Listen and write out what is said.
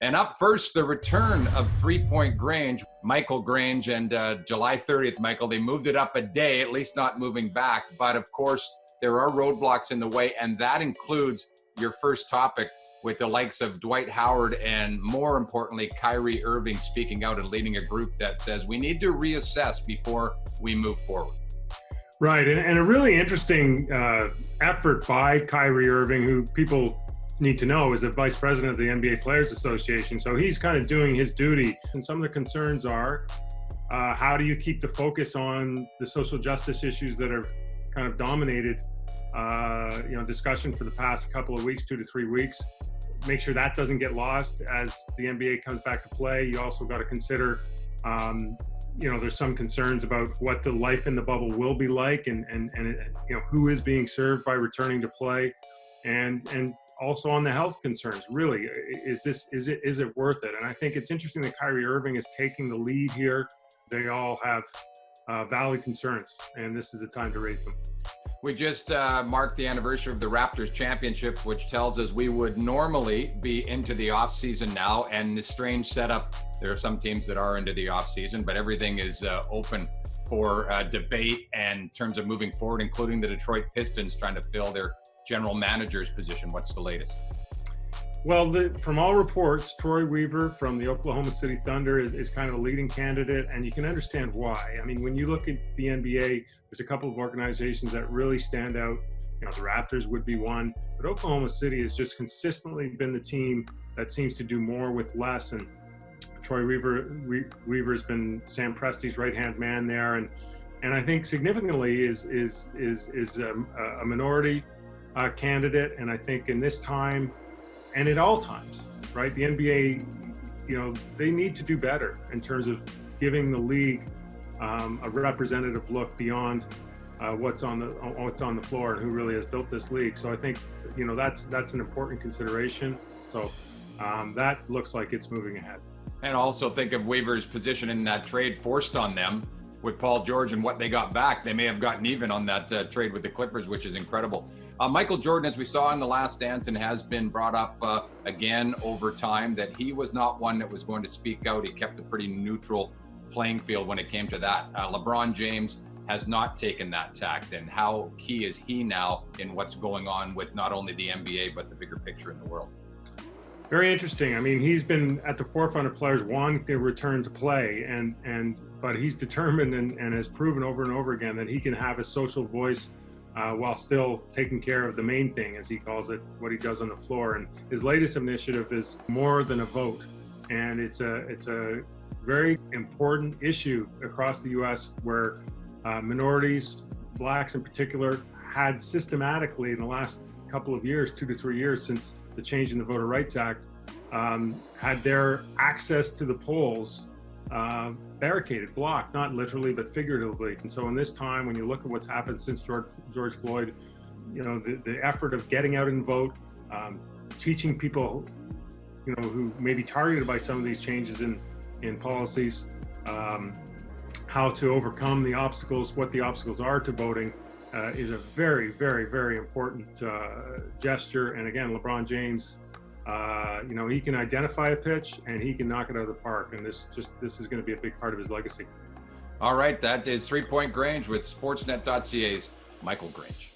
And up first, the return of 3-point Grange, Michael Grange, and July 30th, Michael, they moved it up a day, at least not moving back. But of course, there are roadblocks in the way, and that includes your first topic with the likes of Dwight Howard and, more importantly, Kyrie Irving speaking out and leading a group that says we need to reassess before we move forward. Right, and a really interesting effort by Kyrie Irving, who people need to know is the vice president of the NBA Players Association. So he's kind of doing his duty. And some of the concerns are, how do you keep the focus on the social justice issues that have kind of dominated, discussion for the past couple of weeks, 2 to 3 weeks? Make sure that doesn't get lost as the NBA comes back to play. You also got to consider, there's some concerns about what the life in the bubble will be like, and who is being served by returning to play, and also on the health concerns. Really, is it worth it? And I think it's interesting that Kyrie Irving is taking the lead here. They all have valid concerns, and this is the time to raise them. We just marked the anniversary of the Raptors championship, which tells us we would normally be into the off season now. And the strange setup, there are some teams that are into the off season, but everything is open for debate and in terms of moving forward, including the Detroit Pistons trying to fill their general manager's position. What's the latest? Well, from all reports, Troy Weaver from the Oklahoma City Thunder is kind of a leading candidate, and you can understand why. I mean, when you look at the NBA, there's a couple of organizations that really stand out. The Raptors would be one, but Oklahoma City has just consistently been the team that seems to do more with less. And Troy Weaver's been Sam Presti's right-hand man there, and I think significantly is a minority candidate. And I think in this time, and at all times, right, the NBA, they need to do better in terms of giving the league a representative look beyond what's on the floor and who really has built this league. So I think that's an important consideration. So that looks like it's moving ahead. And also think of Weaver's position in that trade forced on them with Paul George and what they got back. They may have gotten even on that trade with the Clippers, which is incredible. Michael Jordan, as we saw in The Last Dance, and has been brought up again over time, that he was not one that was going to speak out. He kept a pretty neutral playing field when it came to that. LeBron James has not taken that tact. And how key is he now in what's going on with not only the NBA, but the bigger picture in the world? Very interesting. I mean, he's been at the forefront of players wanting to return to play, but he's determined and has proven over and over again that he can have a social voice while still taking care of the main thing, as he calls it, what he does on the floor. And his latest initiative is more than a vote, and it's a very important issue across the U.S. where minorities, blacks in particular, had systematically in the last couple of years, 2 to 3 years since the change in the Voter Rights Act, had their access to the polls barricaded, blocked, not literally but figuratively. And so in this time, when you look at what's happened since George Floyd, the effort of getting out and vote, teaching people, who may be targeted by some of these changes in policies, how to overcome the obstacles, what the obstacles are to voting, is a very, very, very important gesture. And again, LeBron James, he can identify a pitch and he can knock it out of the park. And this is going to be a big part of his legacy. All right, that is 3-Point Grange with Sportsnet.ca's Michael Grange.